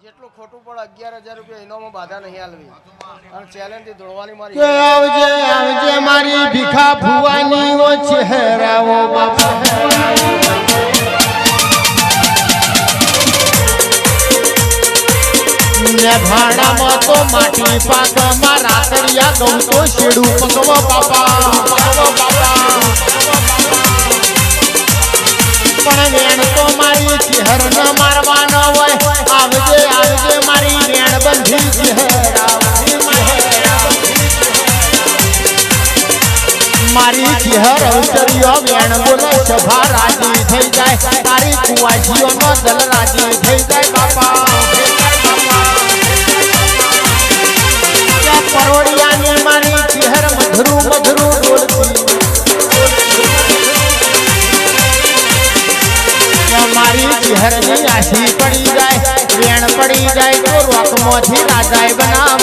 જેટલું ખોટું પણ 11,000 રૂપિયા ઇનામમાં બાધા નહીં આલવી અને ચેલેન્જ થી દોડવાની મારી કે આવજે આવજે મારી ભીખા ભુવાની ઓ ચહેરાઓ બાપા ને ભાડામાં તો માટી પાકમાં રાતડિયા ગૌ તો શેડું પકવો બાપા પણ વેણ તો મારી ચહેર ન મારવાનો હોય આવજે આવજે મારી વેણ બંધી ચહેર મારી ચહેર અવતરિયો વેણ બોલે સભા રાજી થઈ જાય તારી કુવાજીઓનો દલ રાજી થઈ જાય બાપા પરોડિયાની મારી ચહેર મધરું મધરું બોલતી મારી ચહેરની આશી પડી જાય વેણ પડી જાય તો રોકમાંથી રાજાય બનાવ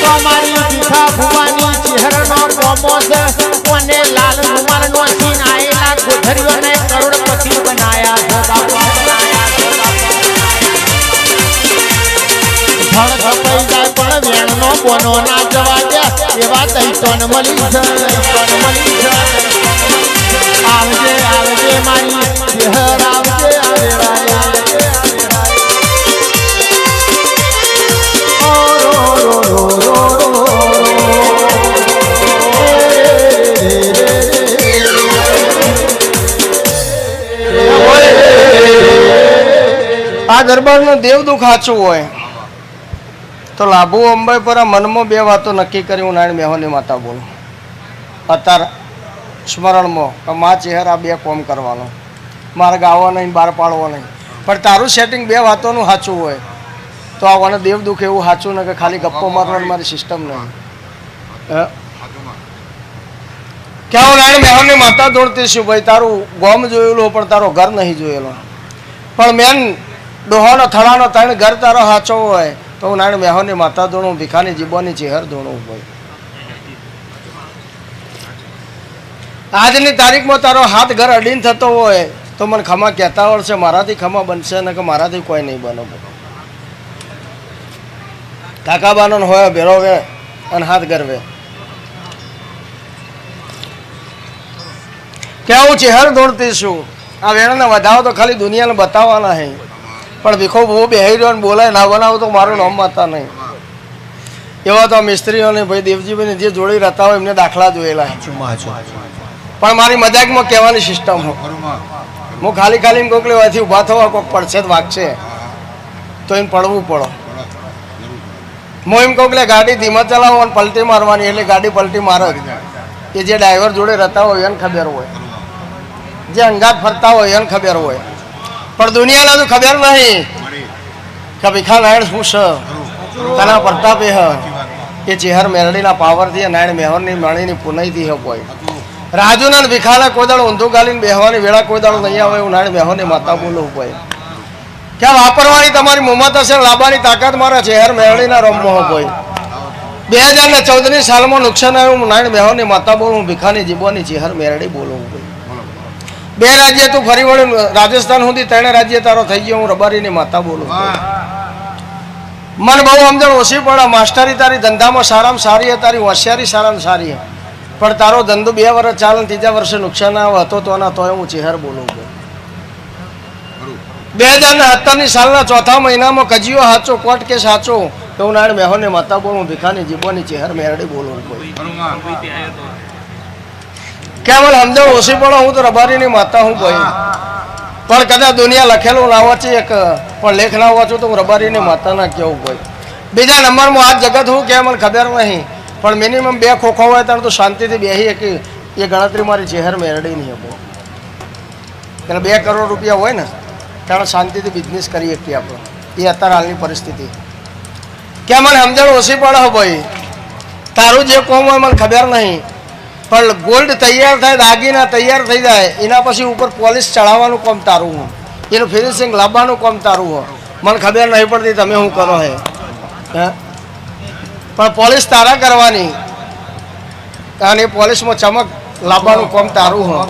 તો મારી ભીખા ભુવાની ચહેરનો કોમો છે કોને લાલ રૂમાલનો સીન આયેલા ગોધરીઓને કરોડપતિ બનાયા છે બાપા ધળ ધપાઈ જાય પણ વેણનો બોનો ના જવા દે એવા દૈતોન મળી છે આવજે આવજે મારી ચહેર આવજે આ દરબારનું દેવ દુઃખ સાચું હોય તો લાભુ અંબાઈ પર મનમાં બે વાતો નક્કી કરી હું નારાયણ મેહોની માતા બોલું અત્યારે સ્મરણમાં કે મા ચહેરા બે કોમ કરવાનો મારે ગાવો નહીં બહાર પાડવો નહીં પણ તારું સેટિંગ બે વાતોનું સાચું હોય તો આવાને દેવ દુઃખ એવું સાચું ને કે ખાલી ગપ્પો મારવાની મારી સિસ્ટમ નહીં કે હું નારાયણ મેહોની માતા દોડતી છું ભાઈ તારું ગોમ જોયેલું પણ તારો ઘર નહીં જોયેલો પણ મેન ડોહાનો થળાનો ત્રણ ઘર તારો સાચો હોય તો હું નારાયણ મેહોની માતા દોડું ભીખાની જીબોની ચહેર દોડું ભાઈ આજની તારીખમાં તારો હાથ ઘર અડીને થતો હોય તો મને ખમા કહેતા આવડશે મારાથી ખમા બનશે ને કે મારાથી કોઈ નહીં બનો કાકાબાનો હોય ભેરો વે અને હાથ ગરવે કેવું ચહેર દોડતી છું આ વેણને વધાવો તો ખાલી દુનિયાને બતાવવાના હે પણ ભીખો બહુ બેહી રહ્યો ને બોલાય ના બનાવો તો મારું નામ માતા નહીં એવા તો મિસ્ત્રીઓને ભાઈ દેવજીભાઈને જે જોડી રહેતા હોય એમને દાખલા જોયેલા પણ મારી મજાકમાં કહેવાની સિસ્ટમ હું ખાલી ખાલી કોક લેવાથી ઊભા થવા કોક પડશે વાગશે તો એમ પડવું પડો હું એમ કહું કે ગાડી ધીમા ચલાવો અને પલટી મારવાની એટલે ગાડી પલટી મારે એ જે ડ્રાઈવર જોડે રહેતા હોય એને ખબર હોય જે અંગાત ફરતા હોય એને ખબર હોય પણ દુનિયાને તો ખબર નહીં કે ભીખા નારાયણ શું છે તેના પ્રતાપે હ એ ચહેર મેરડીના પાવરથી નારાયણ મેહોરની મણીની પુનઈથી હ કોઈ રાજુના ભીખાના કોઈ દાડો ઊંધું ગાલીને બેહવાની વેળા કોઈ દાડો નહીં આવે એવું નારાયણ મેહોની માતા બોલવું હોય ક્યાં વાપરવાની તમારી મુમત હશે લાંબાની તાકાત મારા ચહેર મેરડીના રમવો હોય 2014ની સાલમાં નુકસાન આવ્યું નારાયણ મેહોની માતા બોલું ભીખાની જીબોની ચહેર મેરડી બોલવું હોય બે રાજ્ય તું ફરી વળ્યું રાજસ્થાન સુધી 3 રાજ્ય તારો થઈ ગયો હું રબારીની માતા બોલું મન બહુ સમજણ ઓછી પડે માસ્ટરી તારી ધંધામાં સારામાં સારી તારી હોશિયારી સારામાં સારી પણ તારો ધંધો 2 વર્ષ ચાલે 3જા વર્ષે નુકસાન આવે હતો તો ના તોય હું ચહેર બોલું 2017ની સાલના 4થા મહિનામાં કજીયો સાચો કોર્ટ કેસ સાચો તો હું નારાયણ મેહોની માતા બોલું ભીખાની જીબોની ચહેર મેરડી બોલું કેવલ સમજણ ઓછી પડો હું તો રબારીની માતા હું ભાઈ પણ કદાચ દુનિયા લખેલું ના વાંચી એક પણ લેખ ના વાંચું તો હું રબારીની માતા ના કેવું ભાઈ બીજા નંબરમાં આ જગત હું કે મને ખબર નહીં પણ મિનિમમ 2 ખોખો હોય ત્યારે તો શાંતિથી બેસી કે એ ગણતરી મારી ચહેર મેરડી નહીં હતો એટલે 2 કરોડ રૂપિયા હોય ને ત્યારે શાંતિથી બિઝનેસ કરી શકીએ આપણે એ અત્યારે હાલની પરિસ્થિતિ કે મને સમજણ ઓછી પડે ભાઈ તારું જે કોમ હોય મને ખબર નહીં પણ ગોલ્ડ તૈયાર થાય દાગીના તૈયાર થઈ જાય એના પછી ઉપર પોલિશ ચડાવવાનું કામ તારું હું એનું ફિનિશિંગ લાવવાનું કામ તારું હોય મને ખબર નહીં પડતી તમે શું કરો હે પણ પોલિશ તારા કરવાની અને પોલિશમાં ચમક લાવવાનું કામ તારું હોય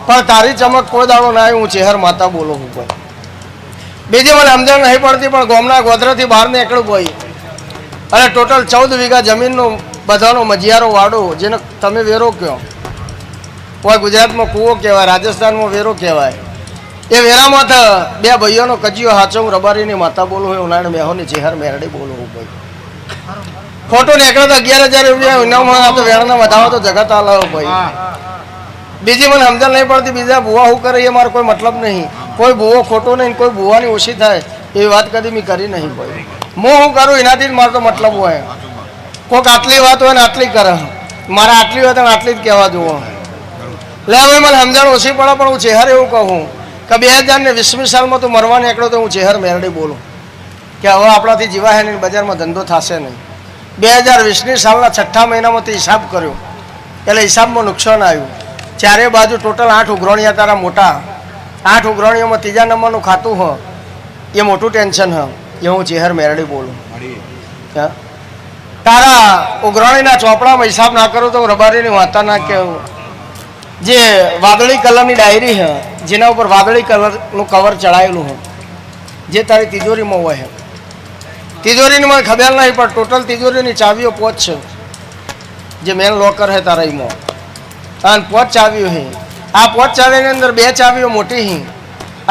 પણ તારી ચમક કોઈ દાડો ના આવી, હું ચેહર માતા બોલું હું ભાઈ. બીજી મને સમજણ નહીં પડતી, પણ ગામના ગોધરાથી બહાર નીકળ્યું ભાઈ, અને ટોટલ 14 વીઘા જમીનનો બધાનો મજિયારો વાડો, જેને તમે વેરો કહો. કોઈ ગુજરાતમાં કૂવો કહેવાય, રાજસ્થાનમાં વેરો કહેવાય. એ વેરામાં તો બે ભાઈઓનો કજિયો હાચો, હું રબારીની માતા બોલું હું, ઉનાળ મેહોની ચેહર મેરડી બોલું હું ભાઈ. ખોટું નીકળે તો 11,000 રૂપિયા ઇનામમાં, આ તો વેણના વધાવો તો જગત આલાવો ભાઈ. બીજી મને સમજણ નહીં પડતી, બીજા ભૂવા શું કરે એ મારો કોઈ મતલબ નહીં. કોઈ ભૂવો ખોટો નહીં, કોઈ ભૂવાની ઓછી થાય એવી વાત કદી મેં કરી નહીં ભાઈ. હું શું કરું એનાથી જ મારો તો મતલબ હોય. કોઈક આટલી વાત હોય ને આટલી કરે, મારે આટલી હોય તો આટલી જ કહેવા જુઓ. લે હવે મને સમજણ ઓછી પડે, પણ હું ચેહર એવું કહું કે 2020 સાલમાં તો મરવા નીકળ્યો તો હું ચેહર મેરડી બોલું કે હવે આપણાથી જીવાય નહીં, બજારમાં ધંધો થશે નહીં. 2020 સાલના 6 મહિનામાંથી હિસાબ કર્યો એટલે હિસાબમાં નુકસાન આવ્યું. ચારે બાજુ ટોટલ 8 ઉઘરાણીયા તારા મોટા, 8 ઉઘરાણીઓમાં 3જા નંબરનું ખાતું હ, એ મોટું ટેન્શન હ. એ હું ચેહર મેરડી બોલું. તારા ઉઘરાણીના ચોપડામાં હિસાબ ના કરું તો રબારીની વાતા ના કહેવું. જે વાદળી કલરની ડાયરી છે, જેના ઉપર વાદળી કલરનું કવર ચડાયેલું હોય, જે તારી તિજોરીમાં હોય છે. તિજોરીની મને ખબર નહીં, પણ ટોટલ તિજોરીની ચાવીઓ 5 છે, જે મેન લોકર છે તારા એમાં, અને 5 ચાવીઓ છે. આ 5 ચાવીની અંદર 2 ચાવીઓ મોટી છે.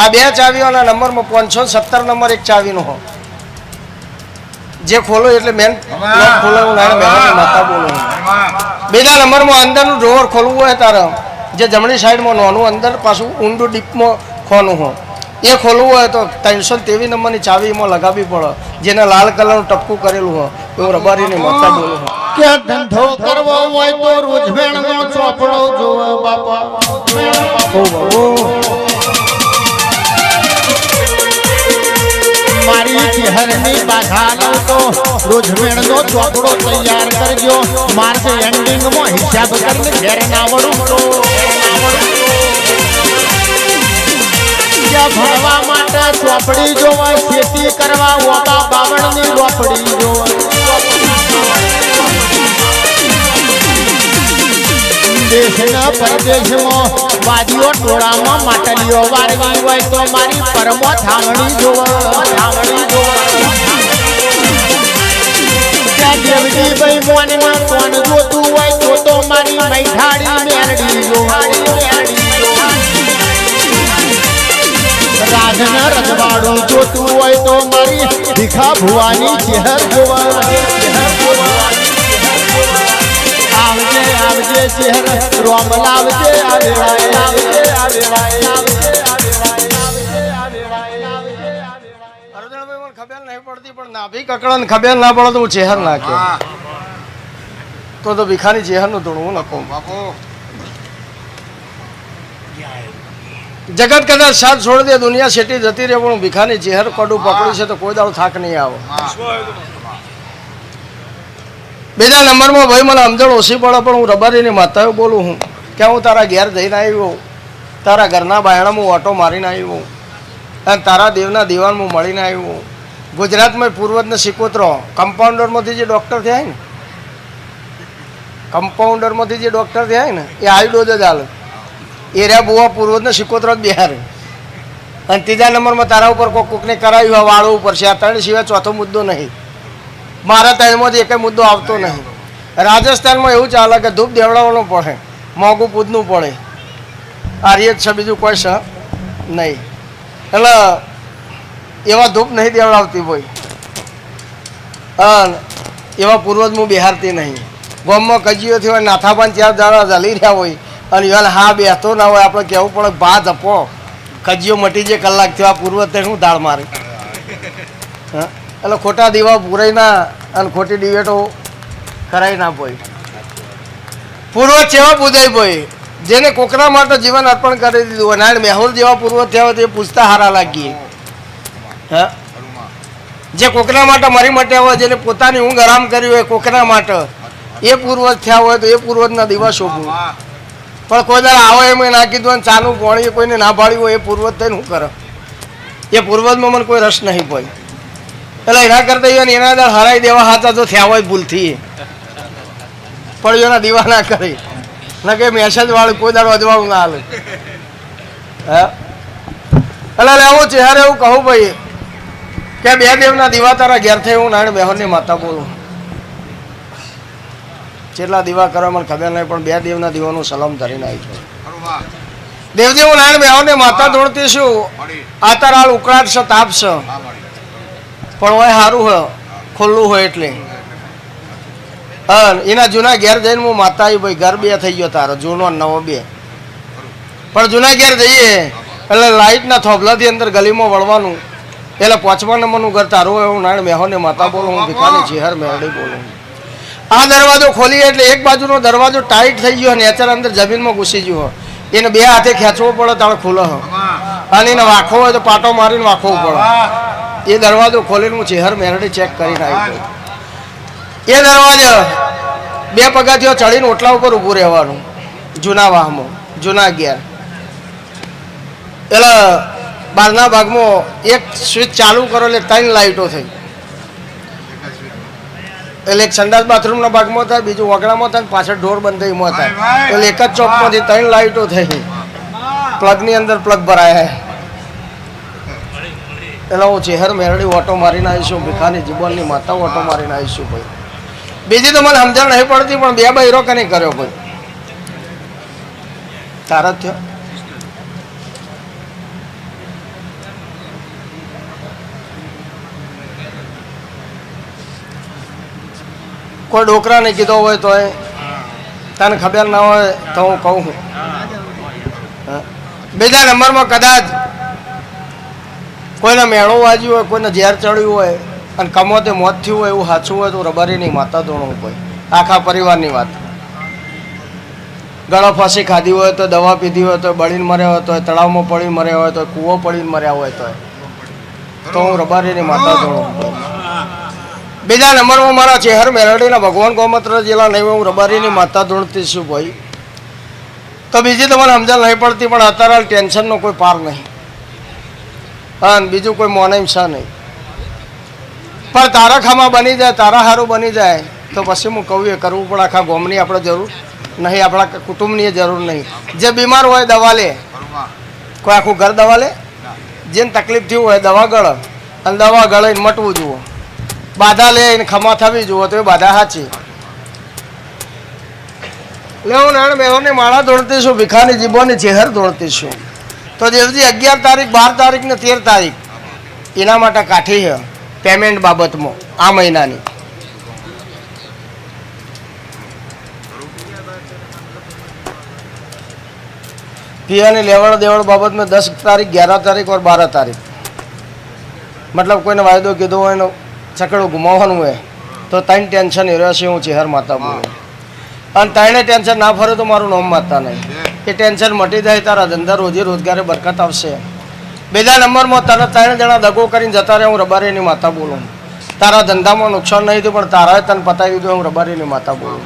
આ 2 ચાવીઓના નંબરમાં 517 નંબર એક ચાવીનો હોય, જે ખોલો એટલે મેન લોક ખોલાવું માતા બોલું. બીજા નંબરમાં અંદરનું ડ્રોવર ખોલવું હોય તારે, જે જમણી સાઈડમાં નાનું અંદર પાછું ઊંડું ડીપમાં ખોનું હોય, એ ખોલવું હોય તો 323 નંબરની ચાવીમાં લગાવવી પડે, જેને લાલ કલરનું ટપકું કરેલું હોય. એવું રબારીની માતા બોલું હોય. કે ધંધો કરવો હોય તો રોજવેણનો ચોપડો જોવે બાપા. મારી ચેહરની બાધા લઉં તો રોજવેણનો ચોપડો તૈયાર કરજો. માર્ચ એન્ડિંગમાં હિસાબ કરીને ઘેર ના વળું તો ભણવા માટે ચોપડી જોવા, ખેતી કરવા ઓબા બાવળની રોપડી જોવા. દેશના પરદેશમાં વાદીઓ ટોળામાં માટલીઓ વારવી હોય તો મારી પરમો થામણી જોવા. દેવજી ભાઈ મોનના કોણ જોતું હોય તો મારી મૈઠાડી મેરડી જોવા. રાજના રજવાડું જોતું હોય તો મારી ભીખા ભુવાની ચેહર જોવા. આવજે આવજે ચેહર રોમ લાવજે, ખબર નહીં પડતી, પણ નાભી કકડાને ખબર ના પડે તો હું ચેહર ના કહું. તો ભીખાની ચેહરનું ધૂણવું ન કહું. જગત કદાચ સાથ છોડી દે, દુનિયા શેટી જતી રહે, પણ ભીખાની ચેહર કડું પકડ્યું છે તો કોઈ દાડો થાક નહીં આવે. બીજા નંબરમાં ભાઈ મને સમજણ ઓછી પડે, પણ હું રબારીની માતાઓ બોલું હું કે હું તારા ઘેર જઈને આવ્યો, તારા ઘરના બાયણામાં ઓટો મારીને આવ્યો, અને તારા દેવના દીવાનમાં મળીને આવ્યો. ગુજરાતમાં પૂર્વજને સિકોતરો કમ્પાઉન્ડરમાંથી જે ડૉક્ટર થયા ને, કમ્પાઉન્ડરમાંથી જે ડૉક્ટર થયા ને, એ હાઈ ડોઝ જ હાલે. એરિયા બુવા પૂર્વજને સિકોતરો જ બિહાર. અને 3જા નંબરમાં તારા ઉપર કોકને કરાવ્યું હોય વાળો ઉપર છે. આ 3 સિવાય ચોથો મુદ્દો નહીં. મારા 3માંથી એક મુદ્દો આવતો નહીં. રાજસ્થાનમાં એવું ચાલે કે ધૂપ દેવડાવવાનું પડે, મોંઘું પૂજનું પડે. આ રીત છે, બીજું કોઈ છે નહીં. એટલે એવા ધૂપ નહીં દેવડાવતી હોય, અને એવા પૂર્વજ હું બિહારતી નહીં. ગામમાં કજીઓથી હોય, નાથાબાન 4 દાડા ચાલી રહ્યા હોય, અને ઈવન હા બેસતો ના હોય, આપણે કહેવું પડે ભા ધપો કજીઓ મટી જે કલાક થયો, આ પૂર્વજ તે શું દાળ મારી. હા, એટલે ખોટા દીવા પૂરાઈ ના, અને ખોટી ડિવેટો કરાઈ ના પોઈ. પૂર્વજ જેવા પૂજાઈ પોઈ, જેને કોકરા માટે જીવન અર્પણ કરી દીધું. નારાયણ મેહોર જેવા પૂર્વજ થયા હોય તે પૂછતા હારા લાગીએ. હા, જે કોકરા માટે મરી મટ્યા હોય, જેને પોતાની ઊંઘ આરામ કરી હોય કોકરા માટે, એ પૂર્વજ થયા હોય તો એ પૂર્વજના દિવસ શોભું. પણ કોઈ દર આવો એમ ના કીધું, અને ચાનું પાણી કોઈને ના પાડ્યું હોય, એ પૂર્વજ થઈને શું કરે? એ પૂર્વજમાં મને કોઈ રસ નહીં કોઈ. એટલે એના કરતા એના દર હરાઈ દેવા હાથા તો થયા હોય ભૂલથી, પણ એના દીવા ના કરી. ના કે મેસેજ વાળું કોઈ દાડો અજવાળું ના હાલે. હે એટલે લેવું ચહેરે એવું કહું ભાઈ કે બે દેવના દીવા તારા ઘેર થઈ હું નારાયણ બેહોરની માતા બોલું. કેટલા દીવા કરવા મને ખબર નહીં, પણ બે દેવના દીવાનું સલામ ધરીને આવી છું. દેવજી હું નારાયણ બેહોરની માતા દોડતી છું. આતરાળ ઉકળાટ છે, તાપ છે, પણ હોય સારું હોય, ખુલ્લું હોય એટલે. એના જૂના ઘેર જઈને હું માતા આવી ભાઈ, ઘર બે થઈ ગયો તારો, જૂનો નવો બે. પણ જૂના ઘેર જઈએ એટલે લાઇટના થોભલાથી અંદર ગલીમાં વળવાનું, એટલે 5મા નંબરનું ઘર તારું હોય. હું નારાયણ બેહોની માતા બોલું, હું ભીખાની ચેહર મેરડી બોલું. આ દરવાજો ખોલીએ એટલે એક બાજુનો દરવાજો ટાઈટ થઈ ગયો, નેચર અંદર જમીનમાં ઘૂસી ગયો. એને બે હાથે ખેંચવો પડે તારે ખુલ્લો, અને એને વાંખવો હોય તો પાટો મારીને વાંખવો પડે. એ દરવાજો ખોલીને હું ચેહર મેરડી ચેક કરીને આવી. એ દરવાજો 2 પગથિયા ચડીને ઓટલા ઉપર ઊભું રહેવાનું, જૂના વાહમાં, જૂના ઘેર. એટલે બહારના ભાગમાં એક સ્વિચ ચાલુ કરો એટલે 3 લાઇટો થઈ. એટલે એક સંડાસ બાથરૂમના ભાગમાં થાય, બીજું વગડામાં થાય, પાછળ ઢોર બંધાઈમાં થાય. એટલે એક જ ચોકમાંથી 3 લાઇટો થઈ. પ્લગની અંદર પ્લગ ભરાય. એટલે હું ચેહર મેરડી ઓટો મારીને આવીશું, ભીખાની જીબોલની માતા ઓટો મારીને આવીશું ભાઈ. બીજી તો મને સમજણ નહીં પડતી, પણ 2 બૈરો કને કર્યો ભાઈ, તારા થયો. કોઈ ડોકરાને કીધો હોય તો તને ખબર ના હોય તો હું કહું. બીજા નંબરમાં કદાચ કોઈને મેળો વાજ્યું હોય, કોઈને ઝેર ચડ્યું હોય અને કમોતે મોત થયું હોય એવું સાચું હોય તો રબારીની માતા ધોણું કોઈ આખા પરિવારની વાત. ગળો ફાંસી ખાધી હોય તો, દવા પીધી હોય તો, બળીને મર્યા હોય તો, તળાવમાં પડીને મર્યા હોય તો, કૂવો પડીને મર્યા હોય તો હું રબારીની માતા ધોણું. બીજા નંબરમાં મારા ચેહર મેરડીના ભગવાન ગોમત્ર જિલ્લા નહીં, હું રબારીની માતા ધૂણતી છું ભાઈ. તો બીજી તમારે સમજણ નહીં પડતી, પણ અત્યારે ટેન્શનનો કોઈ પાર નહીં, હા બીજું કોઈ મોનેમ છે નહીં. પણ તારા ખામાં બની જાય, તારા હારું બની જાય તો પછી હું કહું એ કરવું પડે. આખા ગોમની આપણે જરૂર નહીં, આપણા કુટુંબની જરૂર નહીં. જે બીમાર હોય દવા લે, કોઈ આખું ઘર દવા લે. જેને તકલીફ થયું હોય દવા ગળ, અને દવા ગળીને મટવું જુઓ. બાધા લે એને ખમા થવી જુઓ તો એ બાધા સાચી. એટલે હું નારાયણ બેહોની માળા દોડતી છું, ભીખાની જીબોની ચેહર દોડતી છું. તો દેવજી 11 તારીખ, 12 તારીખ ને 13 તારીખ એના માટે કાઠી છે પેમેન્ટ બાબતમાં આ મહિનાની. પિયાની લેવડ દેવડ બાબતમાં 10 તારીખ, 11 તારીખ और 12 તારીખ. મતલબ કોઈને વાયદો કીધો હોય એનો ચકડું ગુમાવવાનું હોય તો 3 ટેન્શન એ રહેશે. હું ચેહર માતા બોલું, અને 3 ટેન્શન ના ફરે તો મારું નામ માતા નહીં. એ ટેન્શન મટી જાય, તારા ધંધા રોજી રોજગારે બરકત આવશે. બીજા નંબરમાં તને 3 જણા દગો કરીને જતા રહે, હું રબારીની માતા બોલું. તારા ધંધામાં નુકસાન નહીં થયું, પણ તારાએ તને પતાવી દીધું, હું રબારીની માતા બોલું.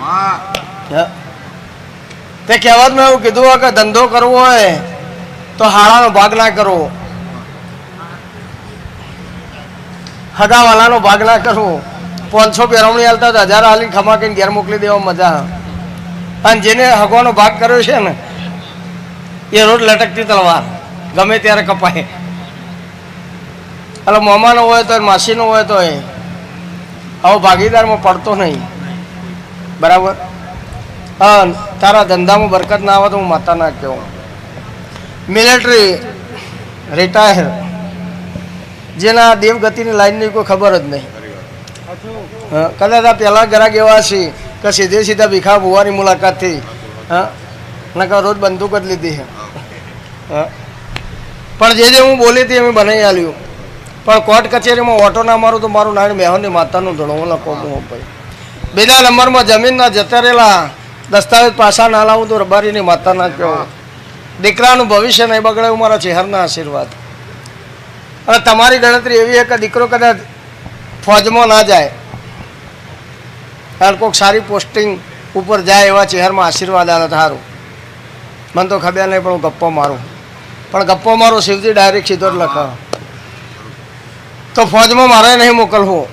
તે કહેવતમાં એવું કીધું હોય કે ધંધો કરવો હોય તો હાળાનો ભાગ ના કરવો, હગાવાલાનો ભાગ ના કરવો. 500 પેરવણી હાલતા તો 1000 હાલીને ખમા કહીને ઘેર મોકલી દેવા મજા. અને જેને હગવાનો ભાગ કર્યો છે ને એ રોજ લટકતી તલવાર ગમે ત્યારે કપાય. એટલે મામાનો હોય તો, માસીનો હોય તો આવો ભાગીદારમાં પડતો નહીં. બરાબર. હા, તારા ધંધામાં બરકત ના આવે તો હું માતા ના કહું. મિલિટરી રિટાયર, જેના દેવગતિની લાઈનની કોઈ ખબર જ નહીં. કદાચ આ પહેલાં ગ્રાહક એવા છે કે સીધે સીધા ભીખા ભુવાની મુલાકાત થઈ. હા, નકર રોજ બંદૂક જ લીધી છે. પણ જે હું બોલી હતી અમે બનાવી આલ્યું. પણ કોર્ટ કચેરીમાં ઓટો ના મારું તો મારું નારાયણ બેહોની માતાનું ધણું લખો ભાઈ. બીજા નંબરમાં જમીનના જતા રહેલા દસ્તાવેજ પાછા ના લાવું તો રબારીની માતા ના કહો. દીકરાનું ભવિષ્ય નહીં બગડે એવું મારા ચેહરના આશીર્વાદ. અને તમારી ગણતરી એવી છે કે દીકરો કદાચ ફોજમાં ના જાય, કારણ કોઈક સારી પોસ્ટિંગ ઉપર જાય એવા ચહેરમાં આશીર્વાદ આવે સારું. મને તો ખબર નહીં, પણ હું ગપ્પો મારું. પણ ગપ્પો મારો શિવજી ડાયરેક્ટ સીધો જ લખા. તો ફોજમાં મારે નહીં મોકલવું,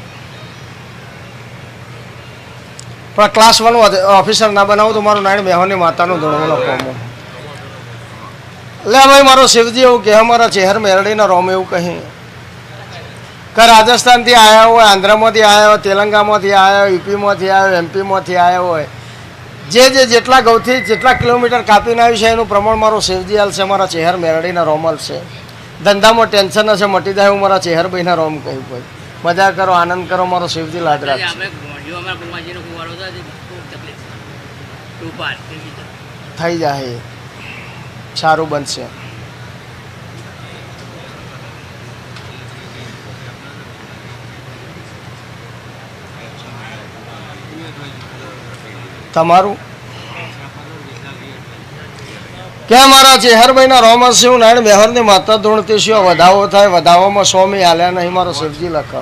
પણ ક્લાસ 1 ઓફિસર ના બનાવું તો મારું નારાયણ બેહોની માતાનું ધોરણ લખવામાં. એટલે ભાઈ મારો શિવજી એવું કહે, અમારા ચહેર મેરડીના રોમ એવું કહે કે રાજસ્થાનથી આવ્યા હોય, આંધ્રમાંથી આવ્યા હોય, તેલંગાણામાંથી આવ્યા હોય, યુપીમાંથી આવ્યા હોય, એમપીમાંથી આવ્યા હોય, જેટલા ગૌથી જેટલા કિલોમીટર કાપીને આવ્યું છે એનું પ્રમાણ મારો શિવજી હાલ છે, મારા ચહેર મેરડીના રોમલ છે. ધંધામાં ટેન્શન હશે મટી જાય, હું મારા ચહેર ભાઈના રોમ કહ્યું. ભાઈ મજા કરો, આનંદ કરો, મારો શિવજી લાજ રાખશે. થઈ જાય, સારું બનશે. તમારું કે મારા ચેહરભાઈના રોમસ છે, હું નારાયણ મેહરની માતા ધૂણતી છું. વધાવો થાય, વધાવામાં સ્વામી હાલ્યા નહીં, મારો શિવજી લખ.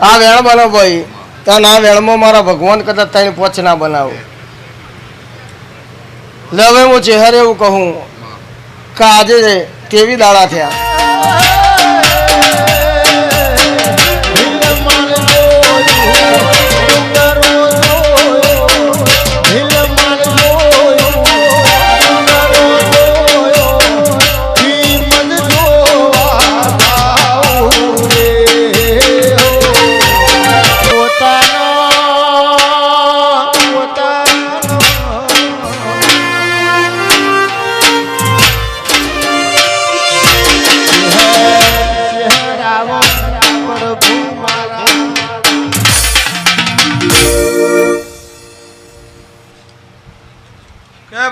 આ વેણ બનો ભાઈ, ત્યાં આ વેણમાં મારા ભગવાન કદાચ ત્યાં પોચ ના બનાવો. એટલે હવે હું ચેહર એવું કહું કે આજે કેવી દાડા થયા.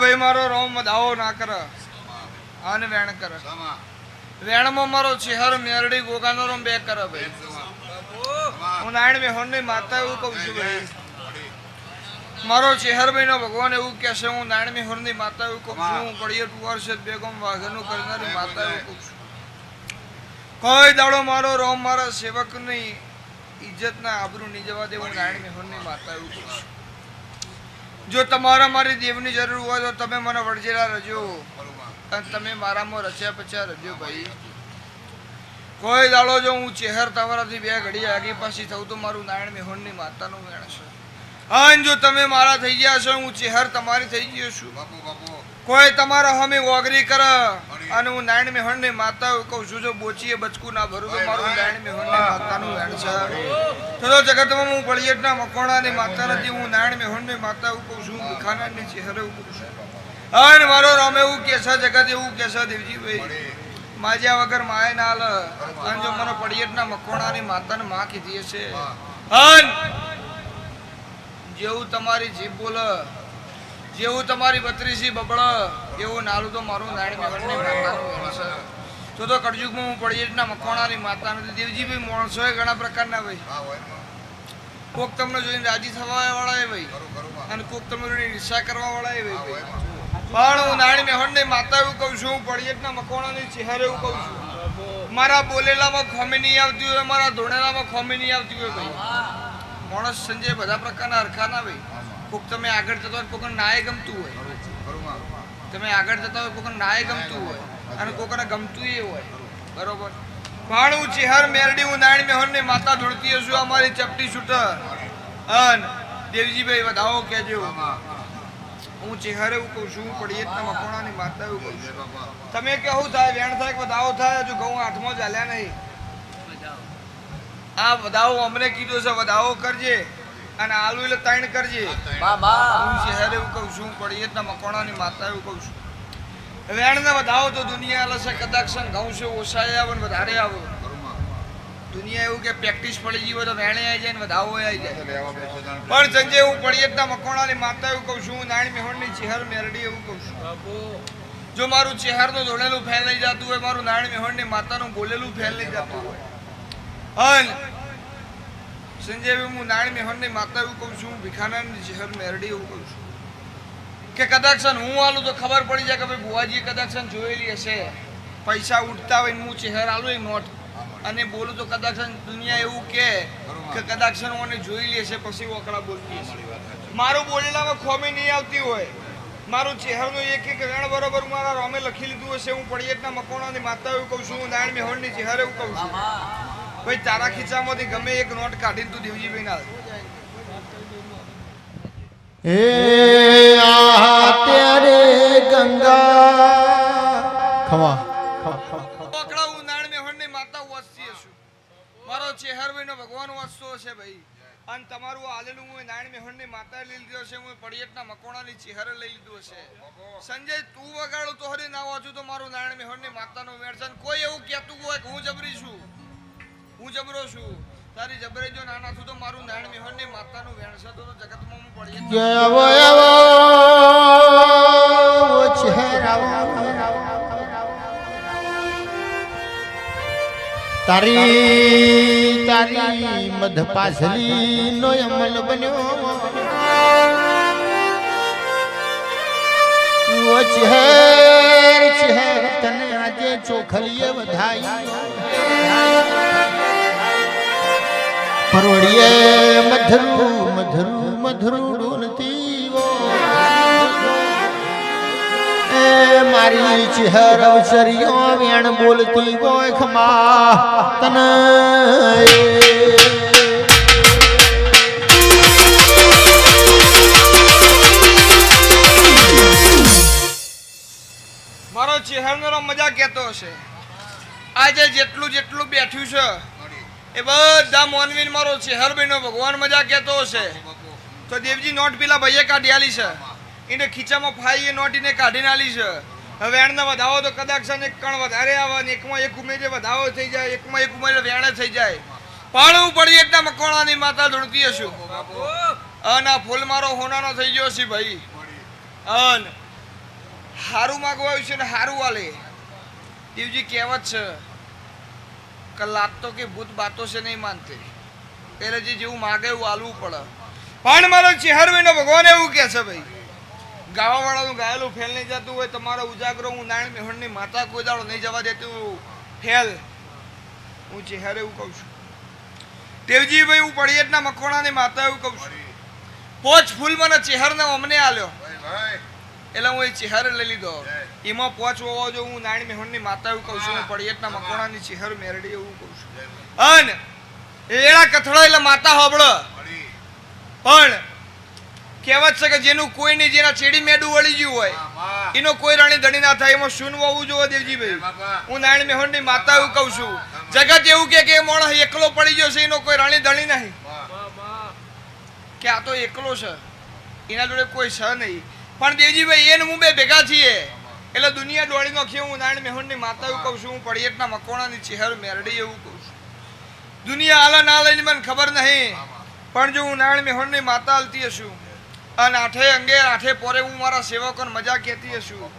ભાઈ મારો રોમ દાવો ના કર આને વેણ કર. વેણમાં મારો ચહેર મેરડી ગોગાનો રોમ બે કર. ભાઈ હું નારાયણ મેહોરની માતા એવું કહું છું. ભાઈ મારો ચહેર ભાઈ નો ભગવાન એવું કહેશે, હું નારાયણ મેહોરની માતા એવું કહું છું. હું કડિયર ટુવાર છે બેગમ વાઘનું કરનારી માતા એવું કહું છું. કોઈ દાડો મારો રોમ મારા સેવકની ઇજ્જત ના આબરૂ નહીં જવા દે, હું નારાયણ મેહોરની માતા એવું કહું છું. જો તમારા મારી દેવની જરૂર હોય તો તમે મને વળજેલા રજો, અને તમે મારામાં રચ્યા પચ્યા રજો. ભાઈ કોઈ દાડો જો હું ચહેર તમારાથી બે ઘડી આગી પાછી થઉં તો મારું નારાયણ મેહોરની માતાનું વેણ છે. અને જો તમે મારા થઈ ગયા છો, હું ચહેર તમારી થઈ ગયો છું. કોઈ તમારા હમે ઓગરી કર અને હું નારાયણ મેહોરની માતા કહું છું. જો બોચીએ બચકું ના ભરું તો મારું નારાયણ મેહોરની માતાનું વેણ છે. તો જગતમાં હું બળિયટના મકોણાની માતા નથી, હું નારાયણ મેહોરની માતા એવું કહું છું. ભીખાનાની ચહેર એવું કહું છું. અને મારો રામ એવું કે છે, જગત એવું કે છે, દેવજીભાઈ માજ્યા વગર માય ના લ. અને જો મને બળિયટના મકોણાની માતાને માં કીધી છે, અને જેવું તમારી જીભ બોલ, જેવું તમારી બત્રીસી બબળ, એવું નાલું તો મારું નારાયણ મેહોરની માતાનું વેણ છે. તો કળયુગમાં હું પડિયેટના મખવાણાની માતા નથી. દેવજીભાઈ માણસો ઘણા પ્રકારના ભાઈ, કોક તમને જોઈને રાજી થવા વાળા એ ભાઈ, અને કોક તમને જોઈને ઈર્ષા કરવા વાળા એ ભાઈ. પણ હું નારાયણ મેહોરની માતા એવું કહું છું, હું પડિયેટના મખવાણાની ચહેર એવું કહું છું. મારા બોલેલામાં ખોમી નહીં આવતી હોય, મારા ધોણેલામાં ખોમી નહીં આવતી હોય ભાઈ. માણસ સંજય બધા પ્રકારના હરખા ના ભાઈ. કોક તમે આગળ જતા હોય, કોકને નાય ગમતું હોય, તમે આગળ જતા હોય કોકને નાય ગમતું હોય, અને કોકને ગમતું એ હોય, બરોબર. પણ હું ચહેર મેરડી, હું નારાયણ મેહોરની માતા ધૂળતી હશું. અમારી ચપટી છૂટર અન દેવજીભાઈ વધાવો કહેજો. હું ચહેર એવું કહું છું, પડિયેટના મકોણાની માતા એવું કહું છું. તમે કેવું થાય, વેણ થાય કે વધાવો થાય, હજુ ઘઉં હાથમાં જ હાલ્યા નહીં. આ વધાવો અમને કીધું છે, વધાવો કરજે અને આલુ એટલે તાણ કરજે. હું ચહેર એવું કહું છું, પડિયેટના મકોણાની માતા એવું કહું છું. વેણ ને વધાવો તો દુનિયા લશે કદાચ ઘઉં છે ઓછા આવે ને વધારે આવે. દુનિયા એવું કે પ્રેક્ટિસ પડી ગઈ હોય તો વેણે આવી જાય ને વધાવો આવી જાય. પણ સંજય હું પડિયેટના મકોણાની માતા એવું કહું છું, નારાયણ મેહોરની ચહેર મેરડી એવું કહું છું. જો મારું ચહેરનું ધોળેલું ફેલ નહીં જતું હોય, મારું નારાયણ મેહોરની માતાનું બોલેલું ફેલ નહીં જતું હોય, અને સંજય હું નારાયણ મેહોરની માતા એવું કહું છું, ભીખાનાની ચહેર મેરડી એવું કહું છું કે કદાચ હું આલું તો ખબર પડી જાય કે ભાઈ બુવાજી કદાચ જોયેલી હશે. પૈસા ઉઠતા હોય હું ચહેર આલું એક નોટ અને બોલું તો કદાચ દુનિયા એવું કે કદાચ મને જોયેલી હશે, પછી વકડા બોલતી હશે. મારું બોલેલામાં ખોમી નહીં આવતી હોય, મારું ચહેરનું એક એક વેણ બરોબર મારા રોમે લખી લીધું હશે. હું પડિયેટના મકોણાની માતા એવું કહું છું, હું નારાયણ મેહોરની ચહેર એવું કહું છું. ભાઈ તારા ખીચામાંથી ગમે એક નોટ કાઢીને તું દેવજીભાઈ ના હે આ તેરે ગંગા ખમા પકડા હું નાણ મેહોણની માતા વસતી છું. મારો ચેહરભાઈનો ભગવાન વસતો છે ભાઈ. અને તમારું આલેલું હું નાણ મેહોણની માતા લઈ લીધો છે. હું પડિયતના મકોણાની ચેહરે લઈ લીધો છે. સંજય તું વગાડો તો હરી ના વાંચું તો મારું નાણ મેહોણની માતાનો વેણ છે. કોઈ એવું કહેતું હોય કે હું જબરી છું, હું જબરો છું. તારી જબરે જો નાના છું તો મારું નાણ મેહોણની માતાનું વેણ છે. તો જગતમાં હું પડિયત તારી તારી મધ પાછલી નો અમલ બન્યો ઓ ચહેર ચહેર તને આજે ચોખલીએ વધાઈ પરોડીએ મધરું મધરું મધરું ડોલતી મારી ચહેર અવસરીઓ વેણ બોલતી હોય ખમા તને મારો ચહેરનો મજા કહેતો હશે. આજે જેટલું જેટલું બેઠું છે એ બધા મોનવીન મારો ચહેરભાઈનો ભગવાન મજા કહેતો હશે. તો દેવજી નોટ પેલા ભાઈએ કાઢી આલી છે. એને ખીચામાં ફાઈ એ નોટ એને કાઢીને આલી છે. હવે વેણને વધાવો તો કદાચ છે ને એક કણ વધારે આવે ને એકમાં એક ઉમેરે વધાવો થઈ જાય, એકમાં એક ઉમેરે વેણે થઈ જાય. પણ હું પડી એટલા મકોણાની માતા ધૂણતી હશું. અને આ ફૂલ મારો હોનાનો થઈ ગયો છે ભાઈ. અન હારું માગવા આવ્યું છે ને હારું વાલે. દેવજી કહેવત છે કે લાગતો કે ભૂત બાતો છે નહીં માનતે. પહેલે જેવું માગે એવું આલવું પડે. પણ મારો ચેહરભાઈનો ભગવાન એવું કહે છે ભાઈ, ગાવા વાળાનું ગાયેલું ફેલ નહીં જતું હોય. તમારો ઉજાગરો હું નારાયણ મેહોણની માતા કોઈ દાડો નહીં જવા દેતું ફેલ. હું ચેહર એવું કહું છું. દેવજી ભાઈ હું પડિયતના મકોણાની માતા એવું કહું છું. પોચ ફૂલ મને ચેહરને અમને આલ્યો એટલે હું એ ચેહર લઈ લીધો. એમાં પોચ હોવો જો હું નારાયણ મેહોણની માતા એવું કહું છું. હું પડિયતના મકોણાની ચેહર મેરડી એવું કહું છું. અને એડા કથળા એટલે માતા હોબળો. પણ કહેવત છે કે જેનું કોઈ નહીં, જેના ચેડી મેડું વળી ગયું હોય એનો કોઈ રાણી ધણી ના થાય. એમાં શું હોવું જોઈએ દેવજીભાઈ? હું નારાયણ મેહોણની માતા એવું કહું છું. જગત એવું કે માણસ એકલો પડી ગયો છે, એનો કોઈ રાણી ધણી નહીં, કે આ તો એકલો છે, એના જોડે કોઈ છે નહીં. પણ દેવજીભાઈ એને હું બે ભેગા છીએ એટલે દુનિયા દોડી નાખી. હું નારાયણ મેહોણની માતા એવું કહું છું. હું પડિયતના મકોણાની ચેહર મેરડી એવું કહું છું. દુનિયા આલા ના લઈને મને ખબર નહીં, પણ જો હું નારાયણ મેહોણની માતા હાલતી હશું અને આઠે અંગે આઠે પોરે હું મારા સેવકોને મજા કહેતી હશું.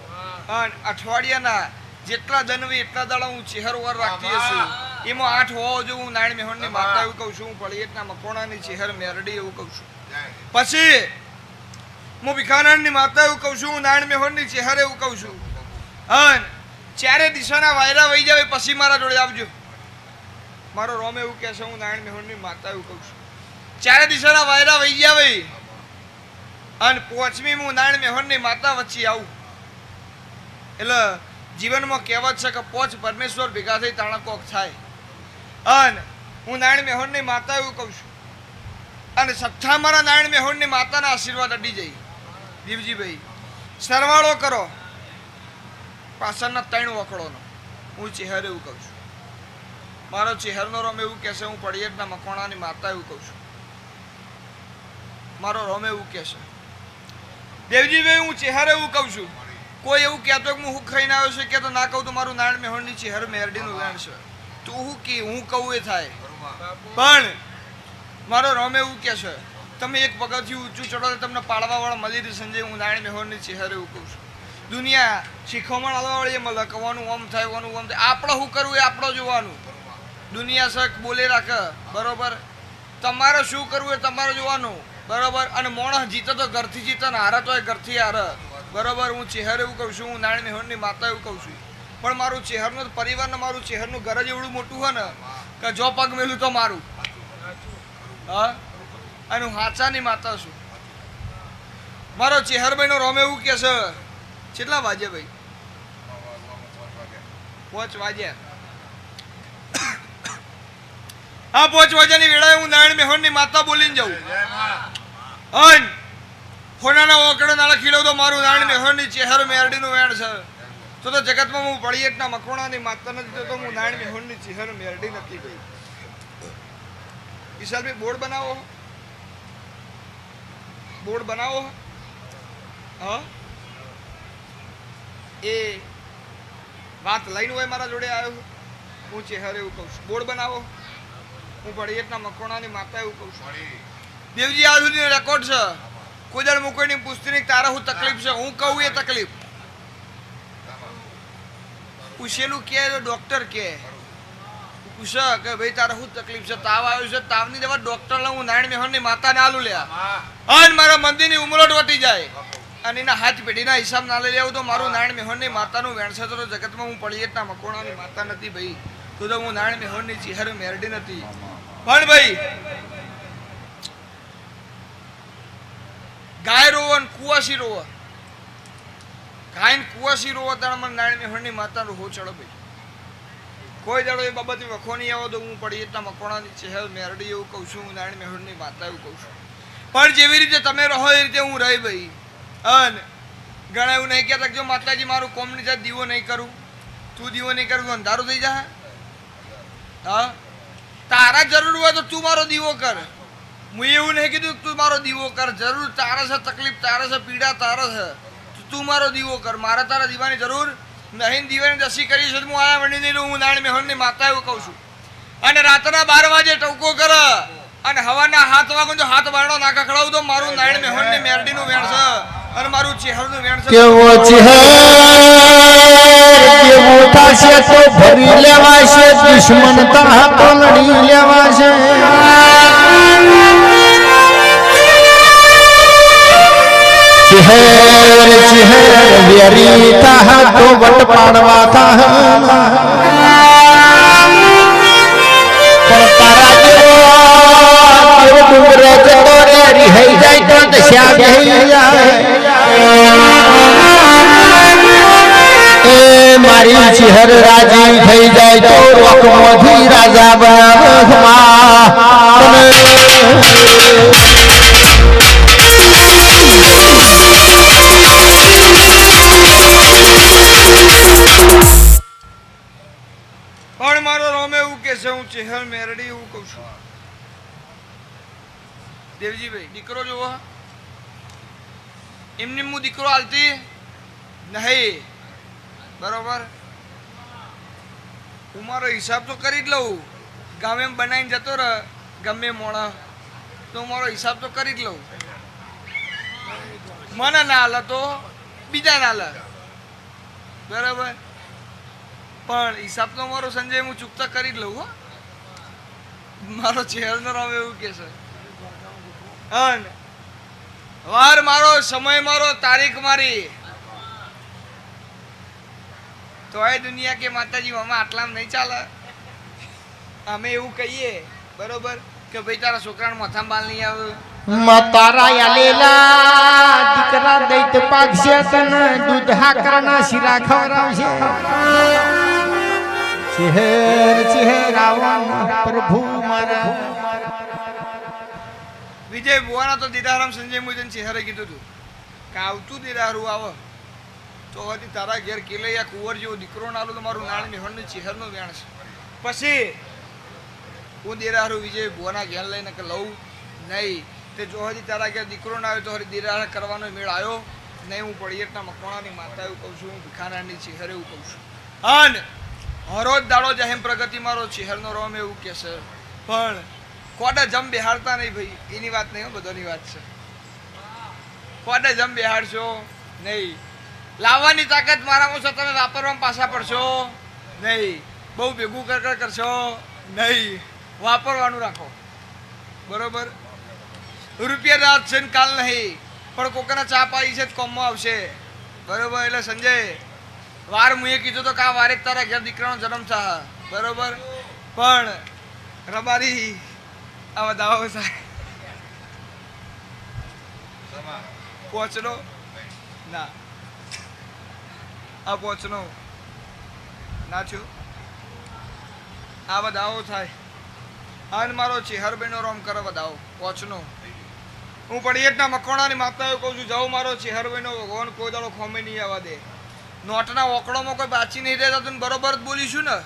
અને અઠવાડિયાના જેટલા દનવી એટલા દાડા હું ચેહર વાર રાખતી હશું. એમાં 8 હોવો જો હું નારાયણ મેહોણની માતા એવું કહું છું. હું પડિયતના મકોણાની ચેહર મેરડી એવું કહું છું. પછી હું ભીખાનંદની માતા એવું કહું છું. હું નારાયણ મેહોણની ચેહર એવું કહું છું. અને ચારે દિશાના વાયરા વહી જાય પછી મારા જોડે આવજો. મારો રોમ એવું કહે છે. હું નારાયણ મેહોણની માતા એવું કહું છું. ચારે દિશાના વાયરા વહી ગયા ભાઈ. અને પોચમી હું નારાયણ મેહોણની માતા વચ્ચે આવું એટલે જીવનમાં કહેવત છે કે પોચ પરમેશ્વર ભેગા થઈ તાણા કોક થાય. અને હું નારાયણ મેહોણની માતા એવું કહું છું. અને સત્તા મારા નારાયણ મેહોણની માતાના આશીર્વાદ અડી જાય. દેવજીભાઈ સરવાળો કરો પાછળના 3 વકડોનો. હું ચેહર એવું કહું છું. મારો ચેહરનો રોમ એવું કહેશે. હું પડિયતના મકોણાની માતા એવું કહું છું. મારો રોમ એવું કહેશે. દેવજીભાઈ હું ચેહર એવું કહું છું. કોઈ એવું કહેતો કે હું ખાઈને આવ્યો છે કે તો ના કહું તો મારું નારાયણ મેહોણની ચેહર મેરડીનું વેણ છે. તું હું કે હું કહું એ થાય. પણ મારો રોમ એવું કહે છે તમે એક પગથિયું ઊંચું ચડો તો તમને પાડવાવાળા મળી રહે. સંજય હું નારાયણ મેહોણની ચેહર એવું કહું છું. દુનિયા શીખવણ આલવાવાળી એમાં લખવાનું ઓમ થાય ઓમ થાય. આપણે શું કરવું એ આપણે જોવાનું. દુનિયા શક બોલે રાખે બરોબર. તમારે શું કરવું એ તમારે જોવાનું બરોબર. અને માણસ જીતે તો ઘરથી જીતે ને હારે તો એ ઘરથી હારે બરોબર. હું ચેહર એવું કહું છું. હું નારાયણ મેહોણની માતા એવું કહું છું. પણ મારું ચેહરનો પરિવાર ને મારું ચેહરનું ઘર જ એવડું મોટું હોય ને કે જો પગ મેલું તો મારું. હા અને હું હાચાની માતા છું. મારો ચેહરભાઈનો રોમ એવું કે છે. કેટલા વાગે ભાઈ? 5 વાગ્યા. આ 5 વાગ્યાની વેળાએ હું નારાયણ મેહોણની માતા બોલીને જાઉં. હોનાના ઓકડે નાળા ખીડો તો મારું નારાયણ મેહોણની ચેહર મેરડીનું વેણ છે. તો જગતમાં હું પળિયેટના મકવાણાની માતા નથી તો હું નારાયણ મેહોણની ચિહર મેરડી નથી ગઈ. વિશાલભાઈ બોર્ડ બનાવો, બોર્ડ બનાવો. હા, એ વાત લઈને હોય મારા જોડે આવ્યો, હું ચેહર એવું કહું છું. બોર્ડ બનાવો, હું પળિયેટના મકવાણાની માતા એવું કહું છું. દેવજી આ સુધીનો રેકોર્ડ છે. કોઈ દાડ મુકોઈની પૂછતી નહીં તારા હું તકલીફ છે, હું કહું એ તકલીફ. પૂછેલું કે ડોક્ટર કે પૂછે કે ભાઈ તારે શું તકલીફ છે, તાવ આવ્યો છે, તાવની દવા ડોક્ટર હું નારાયણ મેહોણની માતાને આલું લ્યા અને મારા મંદિરની ઉમરોટ વટી જાય અને એના હાથ પેઢીના હિસાબ ના લઈ લેવું તો મારું નારાયણ મેહોણની માતાનું વેણસે તો જગતમાં હું પળિયેટના મકોણાની માતા નથી ભાઈ, તો હું નારાયણ મેહોણની ચિહર મેરડી નથી. પણ ભાઈ ગાય રોવો ને કુવાસી રોવો, ગાય ને કુવાસી રોવો તારે મને નારાયણ મેહોણની માતાનું હો ચડો ભાઈ. કોઈ દાડો એ બાબતની વખો નહીં આવો તો હું પળિયેટના મકોણાની ચહેર મેરડી એવું કહું છું, હું નારાયણ મેહોણની માતા એવું કહું છું. પણ જેવી રીતે તમે રહો એ રીતે હું રહી ભાઈ. અને ઘણા એવું નહીં કહેતા જો માતાજી મારું કોમની જાત દીવો નહીં કરું, તું દીવો નહીં કરું તો અંધારું થઈ જાય. હા, તારા જરૂર હોય તો તું મારો દીવો કર. હું એવું નહીં કીધું તું મારો દીવો કર, જરૂર તારે છે તકલીફ, તારે છે પીડા, તારે છે તું મારો દીવો કર. મારે તારા દીવાની જરૂર નહીં. દીવાની દસી કરી છે હું આયા વણી નહીં હું નારાયણ મેહોણની માતા એવું કહું છું. અને રાતના 12 વાગે ટવકો કર અને હવાના 7 વાગે જો હાથ બારણો ના કખડાવું તો મારું નારાયણ મેહોણની મેરડીનું વેણ છે અને મારું ચેહરનું વેણ છે. કેવો ચહેર કેવો થાશે તો ભરી લેવાશે, દુશ્મન તા તો લડી લેવાશે. ચહેર ચહેર વેરી તા તો વટ પાડવા તા પણ તારા જેવો ડુંગર જતો રે રિહાઈ જાય તો દશા બેહી જાય. એ મારી ચહેર રાજી થઈ જાય તો રોકમાંથી રાજા પણ મારો રોમે એવું કે છે હું ચેહર મેરડી એવું કહું છું. દેવજીભાઈ દીકરો જોવો, એમની હું દીકરો હાલતી નહીં બરોબર. હું મારો હિસાબ તો કરી જ લઉં, ગામે બનાવીને જતો રહે ગમે મોણા તો મારો હિસાબ તો કરી જ લઉં. મને ના હાલે તો બીજા ના હાલે બરાબર, પણ હિસાબ તો મારો સંજય હું ચૂકતા કરી જ લઉં. હો, મારો ચહેરનો રામ એવું કે છે. અને વાર મારો, સમય મારો, તારીખ મારી, તો એ દુનિયા કે માતાજી મામા આટલામાં નહીં ચાલે. અમે એવું કહીએ બરોબર કે ભાઈ તારા છોકરાને માથામાં બાલ નહીં આવે, તારા યાલેલા દીકરા દૈત પાકશે તને દૂધ હાકરના શીરા ખવડાવશે. ચહેર ચહેરાવા પ્રભુ મારા. વિજય ભુવાના તો દીદારામ સંજય મુજન ચહેરે કીધું હતું કે આવતું દીદારું આવે તો હજી તારા ઘેર કેલૈયા કુંવર જેવો દીકરો ના આલો તો મારું નારાયણ મેહોણની ચહેરનું વેણ છે. પછી હું દીદારું વિજય ભુવાના ઘેર લઈને કે લઉં નહીં તે જો હજી તારા ઘેર દીકરો ના આવ્યો તો હજી દીદાર કરવાનો મેળ આવ્યો નહીં. હું પળિયેટના મકવાણાની માતા એવું કહું છું, હું ભીખાનાની ચહેર એવું કહું છું. અને હરોજ દાડો જહેમ પ્રગતિ મારો ચહેરનો રોમ એવું કે છે. પણ કોડે જમ બેહાડતા નહીં ભાઈ, એની વાત નહીં, બધાની વાત છે. કોડે જમ બેહાડશો નહીં, લાવવાની તાકાત મારામાં છે, તમે વાપરવામાં પાછા પડશો નહીં, બહુ ભેગું કરશો નહીં, વાપરવાનું રાખો બરોબર. રૂપિયા રાત છે ને કાલ નહીં, પણ કોકના ચા પાઈ છે કોમમાં આવશે બરોબર. એટલે સંજય વાર મુએ કીધું તો કા વારે તારા ઘેર દીકરાનો જન્મ થાય બરોબર, પણ રબારી આવા દાવા થાય પહોંચનો ના, આ પહોંચનો ના છું, આ બધાઓ થાય. અને મારો ચેહરબેનો રોમ કરે બધાઓ પહોંચનો. હું પળિયેટના મકવાણાની માતા એવું કહું છું, જાઉં મારો ચેહરબેનો ભગવાન કોઈ દાડો ખોમે નહીં આવવા દે. નોટના ઓકળોમાં કોઈ બાચી નહીં રહેતા તો બરોબર જ બોલીશું ને.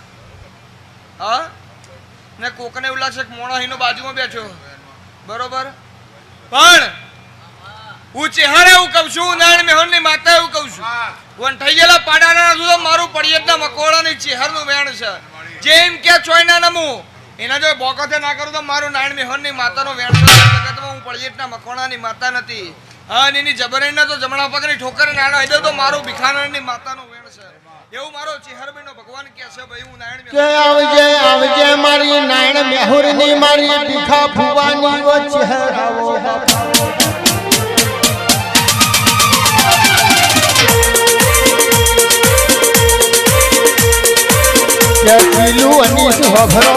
હા ને કોકને એવું લાગશે કે મોણાહીનો બાજુમાં બેઠો બરોબર. પણ હું ચેહર એવું કહું છું, નારાયણ મેહોરની માતા એવું કહું છું, વન થઈ ગયેલા પાડાના તો મારું પડિયતના મકોડાની ચેહરનું વેણ છે. જેમ કે ચોયના નમું એના જો બોકતે ના કરું તો મારું નારાયણ મેહોરની માતાનો વેણ છે. હું પડિયતના મકોડાની માતા નથી. હા એની જબરીના તો જમણા પગની ઠોકર નાનો હૈદો તો મારું ભિખારણની માતાનો વેણ છે. એવું મારો ચેહરબેનો ભગવાન કહે છે ભાઈ હું નારાયણ કે આવજે આવજે મારી નાયણ મેહુરની મારી ભીખા ભુવાની વો ચહેરાવો કે પીલું અનીસ હોભરો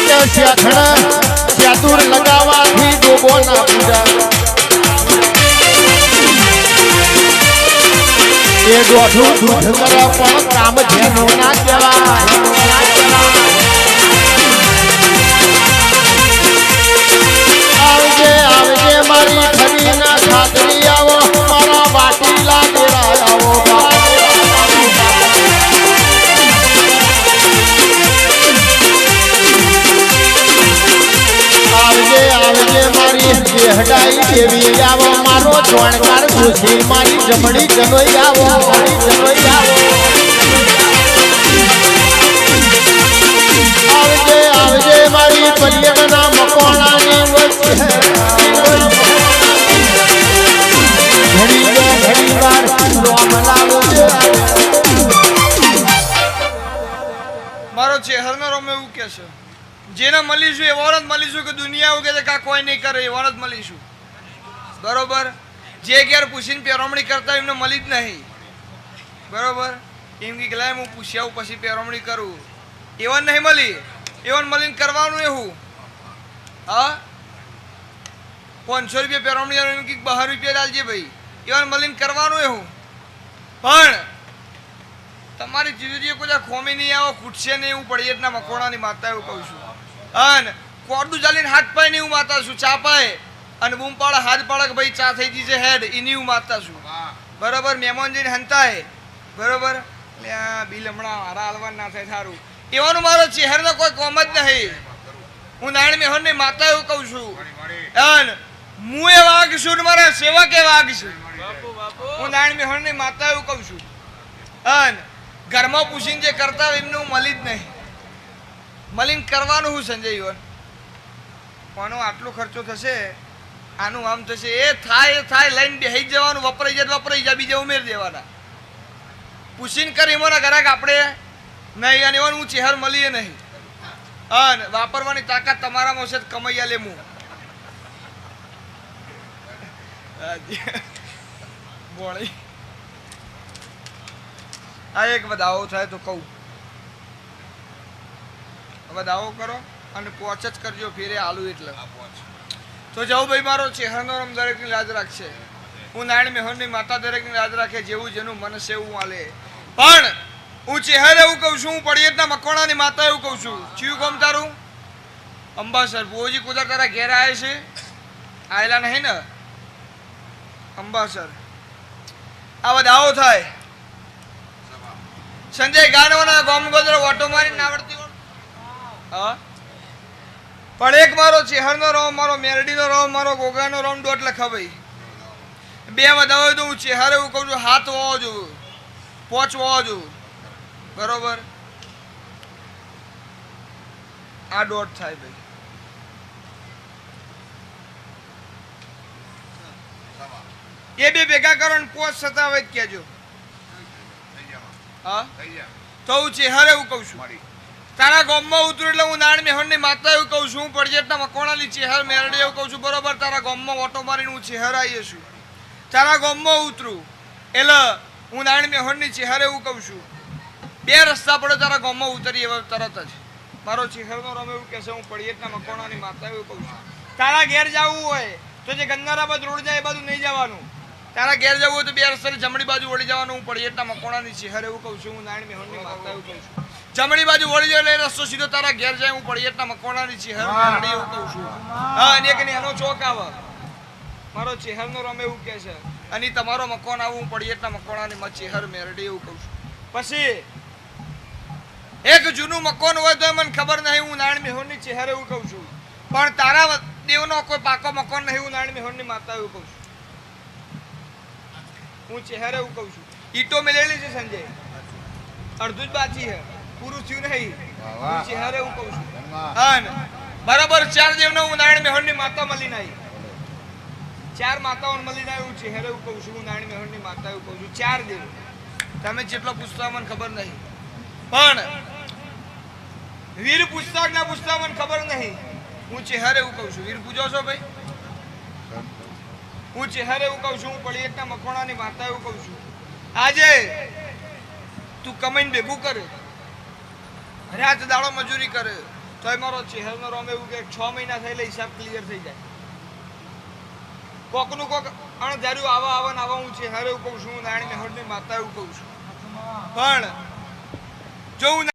કે શેખણા ચાતુર લગાવાથી ડોબો ના પૂજા એ દોઢું દૂધ કરે પણ કામ જેનું ના કહેવાય. આવજે આવજે મારી ખરીના ખાતરી આવો મારા વાટીલા ડેરા આવો આવજે આવજે મારી બેહડાઈ દેવી આવો મારો જોણકાર ખુશી મારી જમણી જનોઈ આવો મારી જનોઈ આવો. આવજે આવજે મારી પલ્યના મકોણાની વચ્ચે ઘણી વાર રોમ લાવજે. મારો ચેહરનો રોમ એવું કે છે જેને મળીશું એવો જ મળીશું કે દુનિયા એવું કે છે કા કોઈ નહીં કરે એવો જ મળીશું બરોબર. જે ઘેર પૂછીને પેરોમણી કરતા એમને મળી જ નહીં બરોબર. એમ કે લાય હું પૂછ્યા પછી પેરોમણી કરું એવા નહીં મળી. એવન મળીને કરવાનું એવું. હા 500 રૂપિયા પેરોમણી એમ કે 12 રૂપિયા ચાલજે ભાઈ એવન મળીને કરવાનું એવું. પણ તમારી જીજુજી કોઈ ખોમી નહીં આવો ખૂટશે નહીં. હું પડિયતના મકોડાની માતા એવું કહું છું. અને કોડું ચાલીને હાથ પાય નહીં હું માતા છું. ચા પાય અને બૂમ પાડે હાથ પાડે કે ભાઈ ચા થઈ ગઈ છે હેડ એની હું માતા છું બરોબર. મહેમાન જઈને હંતાય બરોબર એટલે આ બિલ હમણાં હારા હાલવા ના થાય સારું એવાનું મારો ચહેરનો કોઈ કોમ જ નહીં. હું નારાયણ મેહોરની માતા એવું કહું છું. અને હું એ વાઘ છું ને મારા સેવક એ વાઘ છે. હું નારાયણ મેહોરની માતા એવું કહું છું. અને ઘરમાં પૂછીને જે કરતા હોય એમને હું મળી જ નહીં. મળીને કરવાનું હું સંજય યોન કોનો આટલો ખર્ચો થશે આનું આમ થશે એ થાય લઈને બેસી જવાનું વપરાઈ જાય બીજા ઉમેર દેવાના. પૂછીને કરી મોના ઘરાક આપણે નહીં અને એવાનું હું ચહેર મળીએ નહીં. અને વાપરવાની તાકાત તમારામાં હશે કમૈયા લે હું બોળી આ એક વધાવો થાય તો કહું વધાવો કરો અને પોચ જ કરજો ફેરે આલુ એટલે તો જાઉં ભાઈ મારો ચહેરાનો રમ દરેકની લાજ રાખશે. હું નારાયણ મેહોરની માતા દરેકની લાજ રાખે જેવું જેનું મન છે એવું હાલે. પણ હું ચહેર એવું કહું છું હું પડિયતના મકોડાની માતા એવું કહું છું. ચિયું કોમ તારું અંબાસર ભુવોજી કુદર તારા ઘેર આવે છે આવેલા નહીં ને અંબાસર આ વધાવો થાય. સંજય ગાનવાના ગોમ ગોદરો ઓટો મારીને આવડતી હા પણ એક મારો ચેહરનો રોમ મારો મેરડીનો રોમ મારો ગોગાનો રોમ દોટ લખા ભાઈ. બે વધાવો તો હું ચેહર એવું કહું છું 7 હોવો જોવું 5 હોવો જોવું બરોબર. આ દોટ થાય ભાઈ. એ બે ભેગા કરો ને 5 સતાવે જ કહેજો. હા તો હું ચેહર એવું કહું છું તારા ગામમાં ઉતરું એટલે હું નારાયણ મેહોરની માતા એવું કહું છું. હું પડિયતના મકોડાની ચેહર મેરડી એવું કહું છું બરોબર. તારા ગામમાં ઓટો મારીને હું ચેહર આવીએ છું. તારા ગામમાં ઉતરું એટલે હું નારાયણ મેહોરની ચેહર એવું કહું છું. 2 રસ્તા પડે તારા ગામમાં ઉતરી એવા તરત જ મારો ચેહરનો રમ એવું કહેશે હું પડિયતના મકોડાની માતા એવું કહું છું. તારા ઘેર જવું હોય તો જે ગંગારાબાદ રોડ જાય એ બાજુ નહીં જવાનું. તારા ઘેર જવું હોય તો 2 રસ્તે જમણી બાજુ વળી જવાનું. હું પડિયતના મકોડાની ચેહર એવું કહું છું. હું નારાયણ મેહોરની માતા એવું કહું છું. જમણી બાજુ વળી જાય એટલે રસ્તો સીધો તારા ઘેર જાય. હું પડિયતના મકવાણાની ચેહર મેરડી એવું કહું છું. હા, અને એક એનો ચોક આવે મારો ચેહરનો રમે એવું કહે છે. અને તમારો મકવાણ આવું હું પડિયતના મકવાણાની ચેહર મેરડી એવું કહું છું. પછી એક જૂનું મકવાણ હોય તો મને ખબર નહીં, હું નારાયણ મેહોરની ચેહર એવું કહું છું. પણ તારા દેવનો કોઈ પાકો મકવાણ નહીં, હું નારાયણ મેહોરની માતા એવું કહું છું. હું ચેહર એવું કહું છું. ઈટો મેલેલી છે સંજય, અડધું જ બાકી છે, પૂરું થયું નહીં. હું ચેહર એવું કહું છું. હા ને બરાબર. 4 દેવનો હું નારાયણ મેહોરની માતા મળીને આવી. 4 માતાઓને મળીને આવી. હું ચેહર એવું કહું છું. હું નારાયણ મેહોરની માતા એવું કહું છું. 4 દેવ. તમે જેટલો પૂછતા મને ખબર નહીં, પણ વીર પૂછતા ના પૂછતા મને ખબર નહીં. હું ચેહર એવું કહું છું. વીર પૂજો છો ભાઈ? હું ચેહર એવું કહું છું. હું પડિયતના મકવાણાની માતા એવું કહું છું. આજે તું કમાઈને ભેગું કરે, રાત દાડો મજૂરી કરે, તોય મારો ચેહરનો રોમ એવું કે 6 મહિના થયેલા હિસાબ ક્લિયર થઈ જાય. કોકનું કોક અણધાર્યું આવા ને આવા. હું ચેહર એવું કહું છું. હું નારાયણ મેહોરની માતા એવું કહું છું. પણ જો હું